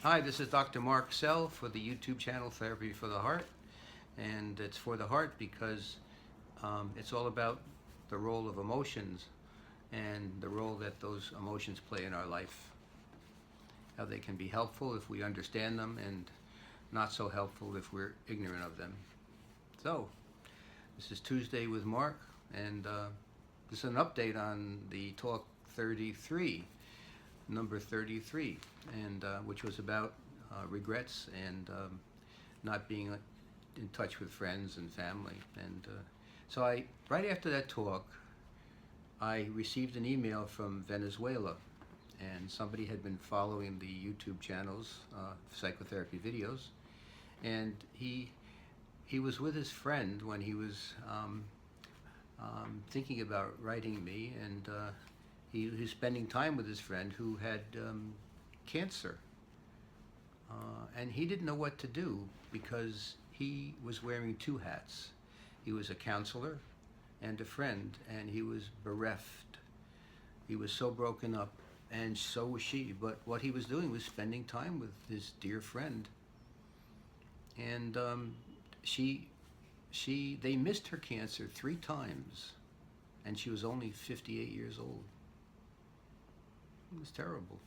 Hi, this is Dr. Mark Sehl for the YouTube channel Therapy for the Heart. And it's for the heart because it's all about the role of emotions and the role that those emotions play in our life. How they can be helpful if we understand them and not so helpful if we're ignorant of them. So, this is Tuesday with Mark, and this is an update on the talk 33, number 33, and which was about regrets and not being in touch with friends and family. And so right after that talk, I received an email from Venezuela, and somebody had been following the YouTube channels, psychotherapy videos, and he was with his friend when he was thinking about writing me, and he was spending time with his friend who had cancer, and he didn't know what to do because he was wearing two hats. He was a counselor and a friend, and he was bereft. He was so broken up, and so was she. But what he was doing was spending time with his dear friend, and they missed her cancer 3 times, and she was only 58 years old. It was terrible.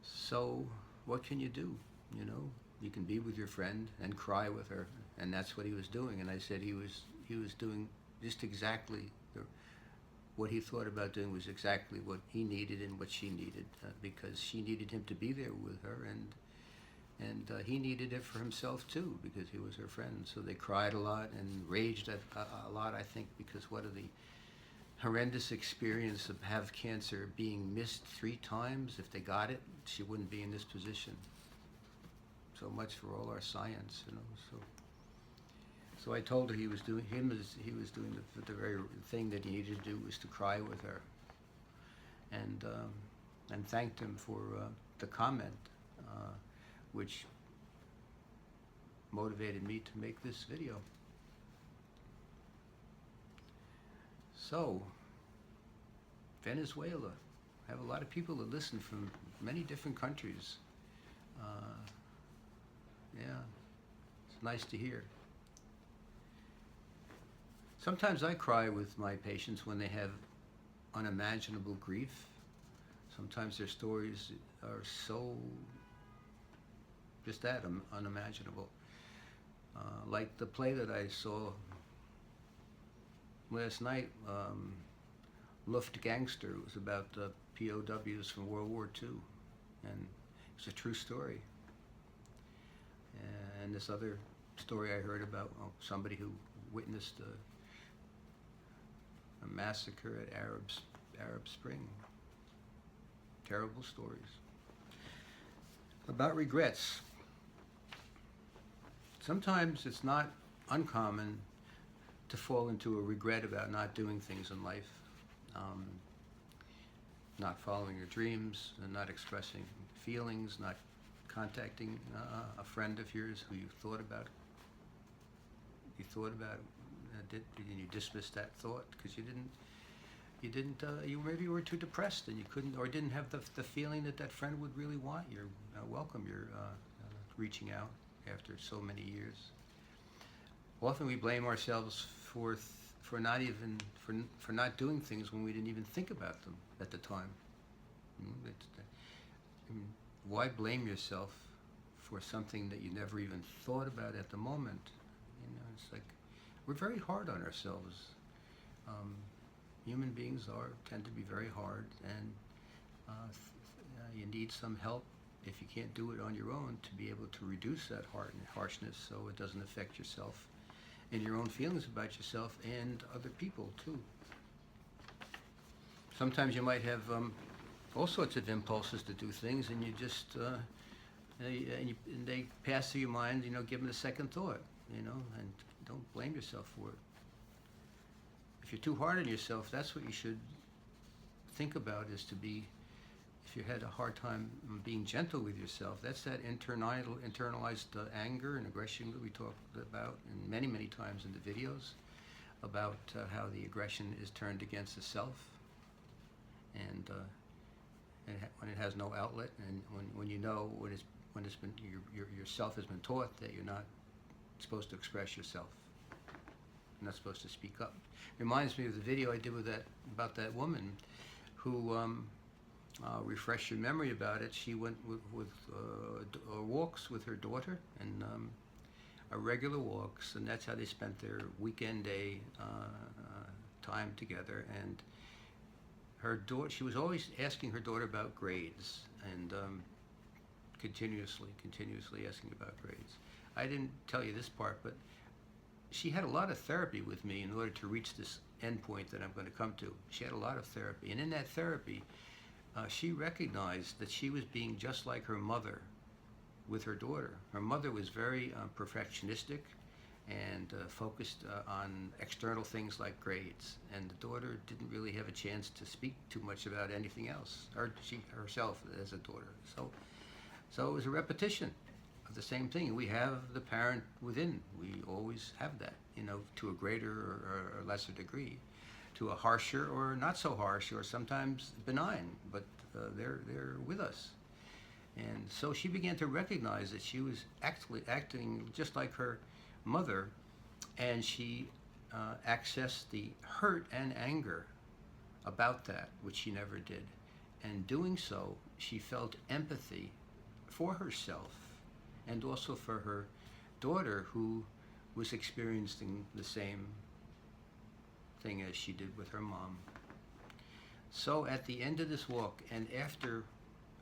So what can you do? You know, you can be with your friend and cry with her, and that's what he was doing. And I said he was doing just exactly what he thought about doing was exactly what he needed and what she needed, because she needed him to be there with her, and he needed it for himself too, because he was her friend. So they cried a lot and raged a lot, I think, because what of the horrendous experience of have cancer being missed 3 times. If they got it, she wouldn't be in this position. So much for all our science, you know. So I told her he was doing the very thing that he needed to do was to cry with her, and thanked him for the comment, which motivated me to make this video. So, Venezuela. I have a lot of people that listen from many different countries. Yeah, it's nice to hear. Sometimes I cry with my patients when they have unimaginable grief. Sometimes their stories are so just that, unimaginable. Like the play that I saw last night, Luftgangster. It was about POWs from World War II, and it's a true story. And this other story I heard about somebody who witnessed a massacre at Arab Spring. Terrible stories. About regrets. Sometimes it's not uncommon to fall into a regret about not doing things in life, not following your dreams, and not expressing feelings, not contacting a friend of yours who you thought about. And you dismissed that thought because you maybe were too depressed and you couldn't, or didn't have the feeling that friend would really want your welcome, your reaching out after so many years. Often we blame ourselves for not doing things when we didn't even think about them at the time. Why blame yourself for something that you never even thought about at the moment? You know, it's like we're very hard on ourselves. Human beings tend to be very hard, and you need some help if you can't do it on your own to be able to reduce that harshness so it doesn't affect yourself and your own feelings about yourself and other people too. Sometimes you might have all sorts of impulses to do things, and you just and they pass through your mind. You know, give them a second thought. You know, and don't blame yourself for it. If you're too hard on yourself, that's what you should think about, is to be, if you had a hard time being gentle with yourself, that's that internalized anger and aggression that we talked about many, many times in the videos, about how the aggression is turned against the self. And and when it has no outlet, and when you know when it's been yourself has been taught that you're not supposed to express yourself, you're not supposed to speak up. Reminds me of the video I did with about that woman who refresh your memory about it. She went with walks with her daughter, and regular walks, and that's how they spent their weekend day time together. And her daughter, she was always asking her daughter about grades, and continuously asking about grades. I didn't tell you this part, but she had a lot of therapy with me in order to reach this end point that I'm going to come to. She had a lot of therapy, and in that therapy, she recognized that she was being just like her mother with her daughter. Her mother was very perfectionistic and focused on external things like grades, and the daughter didn't really have a chance to speak too much about anything else, or she herself as a daughter. So it was a repetition of the same thing. We have the parent within. We always have that, to a greater or lesser degree, to a harsher or not so harsh, or sometimes benign, but they're with us. And so she began to recognize that she was actually acting just like her mother, and she accessed the hurt and anger about that, which she never did. And doing so, she felt empathy for herself and also for her daughter, who was experiencing the same thing as she did with her mom. So at the end of this walk, and after,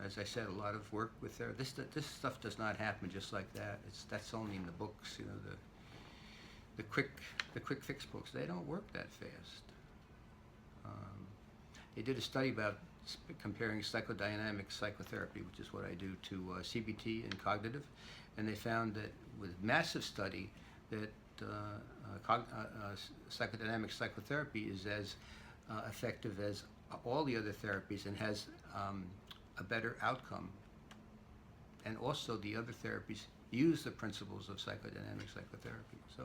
as I said, a lot of work with her, this stuff does not happen just like that. That's only in the books, the quick fix books. They don't work that fast. They did a study about comparing psychodynamic psychotherapy, which is what I do, to CBT and cognitive, and they found that with massive study that psychodynamic psychotherapy is as effective as all the other therapies and has a better outcome. And also the other therapies use the principles of psychodynamic psychotherapy. So,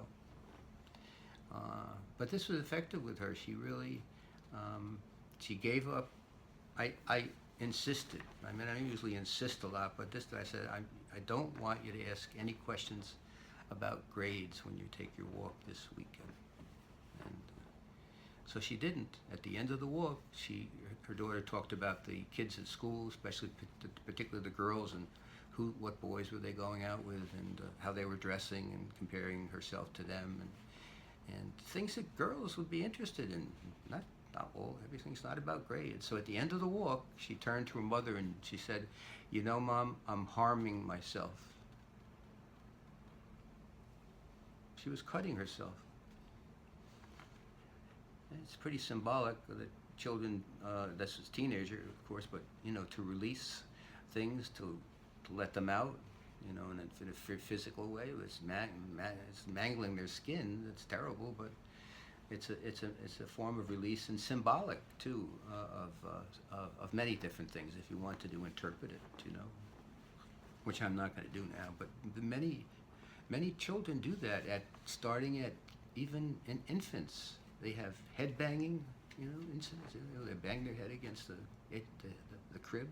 but this was effective with her. She really, she gave up. I insisted. I mean, I usually insist a lot, but I said, I don't want you to ask any questions about grades when you take your walk this weekend. And so she didn't. At the end of the walk, her daughter talked about the kids at school, especially particularly the girls, and what boys were they going out with, and how they were dressing, and comparing herself to them, and things that girls would be interested in. Not all. Everything's not about grades. So at the end of the walk, she turned to her mother and she said, Mom, I'm harming myself. She was cutting herself. And it's pretty symbolic that children, that's a teenager, of course, but, to release things, to let them out, in a physical way. It's mangling their skin. It's terrible, but it's a form of release, and symbolic too of many different things, if you want to interpret it, which I'm not going to do now. But many children do that starting at even in infants. They have head banging, incidents. They bang their head against the crib,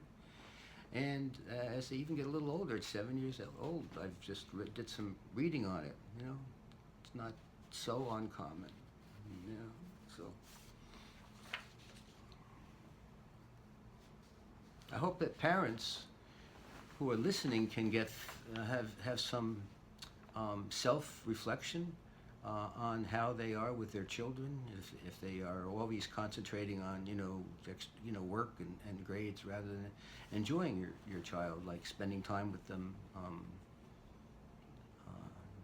and as they even get a little older, at 7 years old, I've just did some reading on it. It's not so uncommon. So I hope that parents who are listening can have some self-reflection on how they are with their children. If they are always concentrating on work and grades rather than enjoying your child, like spending time with them,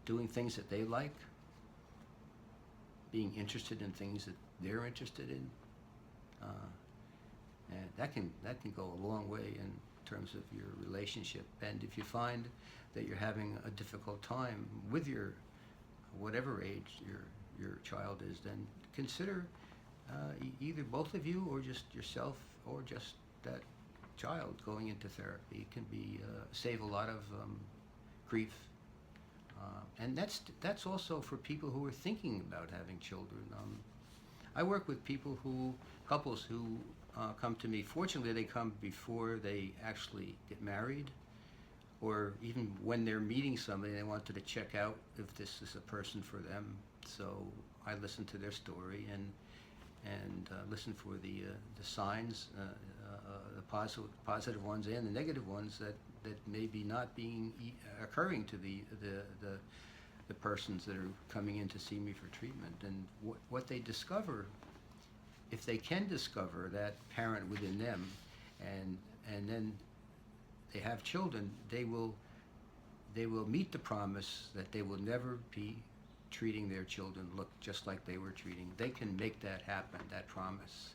doing things that they like, being interested in things that they're interested in, and that can go a long way in terms of your relationship. And if you find that you're having a difficult time with your whatever age your child is, then consider either both of you, or just yourself, or just that child going into therapy. It can save a lot of grief. And that's also for people who are thinking about having children. I work with couples who come to me. Fortunately, they come before they actually get married, or even when they're meeting somebody, they wanted to check out if this is a person for them. So I listen to their story and listen for the signs, the positive ones and the negative ones that maybe not being occurring to the persons that are coming in to see me for treatment, and what they discover, if they can discover that parent within them, and then they have children, they will meet the promise that they will never be treating their children look just like they were treating. They can make that happen, that promise.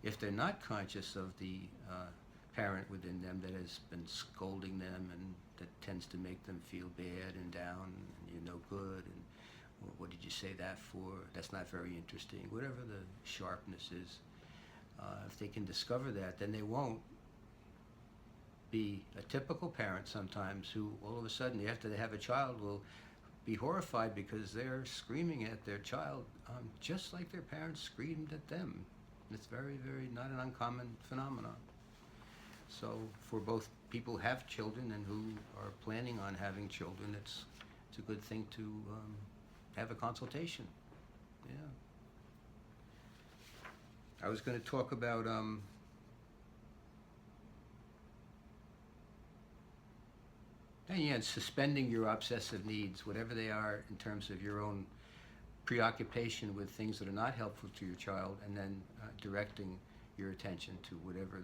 If they're not conscious of the parent within them that has been scolding them and that tends to make them feel bad and down, and you're no good, and what did you say that for? That's not very interesting. Whatever the sharpness is, if they can discover that, then they won't be a typical parent sometimes who all of a sudden, after they have a child, will be horrified because they're screaming at their child just like their parents screamed at them. It's very, very not an uncommon phenomenon. So for both people who have children and who are planning on having children, it's a good thing to have a consultation. Yeah. I was going to talk about suspending your obsessive needs, whatever they are, in terms of your own preoccupation with things that are not helpful to your child, and then directing your attention to whatever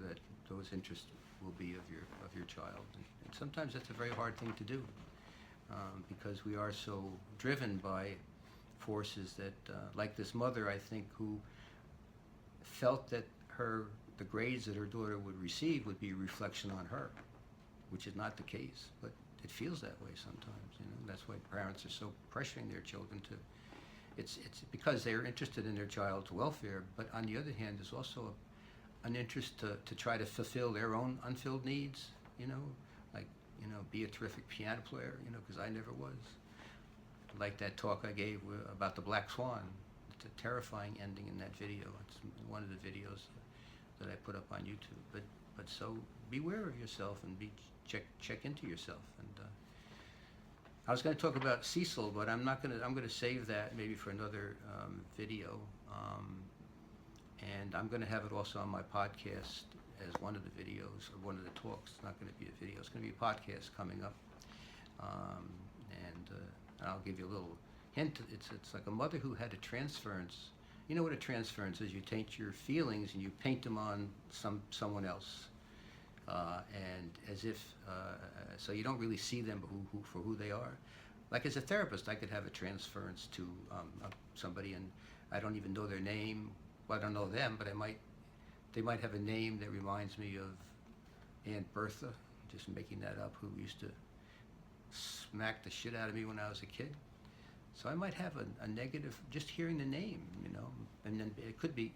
those interests will be of your child. And sometimes that's a very hard thing to do, because we are so driven by forces that, like this mother, I think, who felt that the grades that her daughter would receive would be a reflection on her, which is not the case, but it feels that way sometimes. That's why parents are so pressuring their children to. It's because they're interested in their child's welfare, but on the other hand, there's also an interest to try to fulfill their own unfilled needs. Like be a terrific piano player. Because I never was. Like that talk I gave about the black swan. It's a terrifying ending in that video. It's one of the videos that I put up on YouTube. But so beware of yourself and check into yourself. And I was going to talk about Sehl, but I'm not going to. I'm going to save that maybe for another video. And I'm going to have it also on my podcast as one of the videos or one of the talks. It's not going to be a video. It's going to be a podcast coming up. And I'll give you a little hint. It's like a mother who had a transference. You know what a transference is? You take your feelings and you paint them on someone else. And as if, so you don't really see them for who they are. Like as a therapist, I could have a transference to somebody, and I don't even know their name. Well, I don't know them, but they might have a name that reminds me of Aunt Bertha, just making that up, who used to smack the shit out of me when I was a kid. So I might have a negative, just hearing the name, and then it could be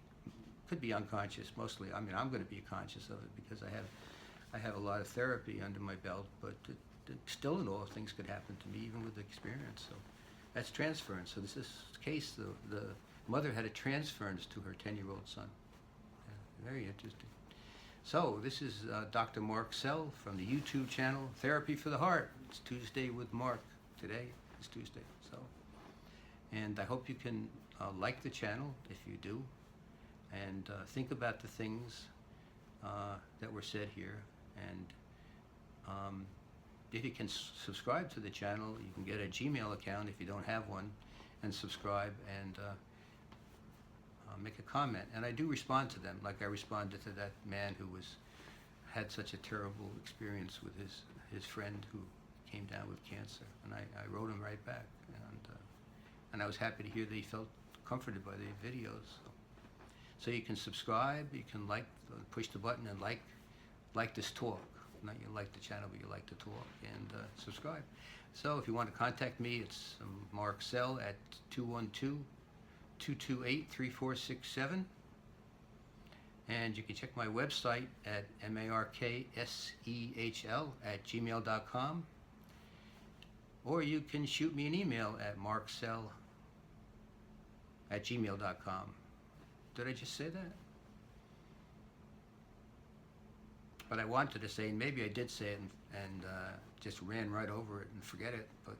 unconscious mostly. I mean, I'm going to be conscious of it because I have a lot of therapy under my belt, but still in all, things could happen to me even with the experience. So that's transference. So this case, the mother had a transference to her 10-year-old son. Yeah, very interesting. So this is Dr. Mark Sehl from the YouTube channel Therapy for the Heart. It's Tuesday with Mark. Today is Tuesday. So, and I hope you can like the channel if you do, and think about the things that were said here. And if you can subscribe to the channel, you can get a Gmail account if you don't have one, and subscribe and make a comment. And I do respond to them, like I responded to that man who had such a terrible experience with his friend who came down with cancer. And I wrote him right back, and I was happy to hear that he felt comforted by the videos. So you can subscribe, you can push the button and like this talk. Not you like the channel, but you like to talk, and subscribe. So if you want to contact me, it's Mark Sehl at 212-228-3467. And you can check my website at marksehl@gmail.com. Or you can shoot me an email at marksehl@gmail.com. Did I just say that? but I wanted to say, and maybe I did say it and just ran right over it and forget it, but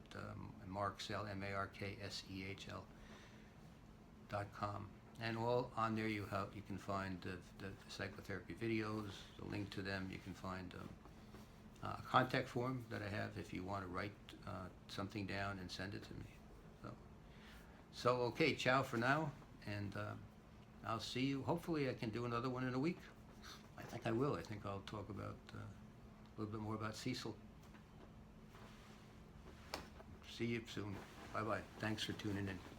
Mark Sehl, MarkSehl.com. And all on there you can find the psychotherapy videos, the link to them. You can find a contact form that I have if you want to write something down and send it to me. So okay, ciao for now, and I'll see you. Hopefully I can do another one in a week. I think I will. I think I'll talk about a little bit more about Sehl. See you soon. Bye-bye. Thanks for tuning in.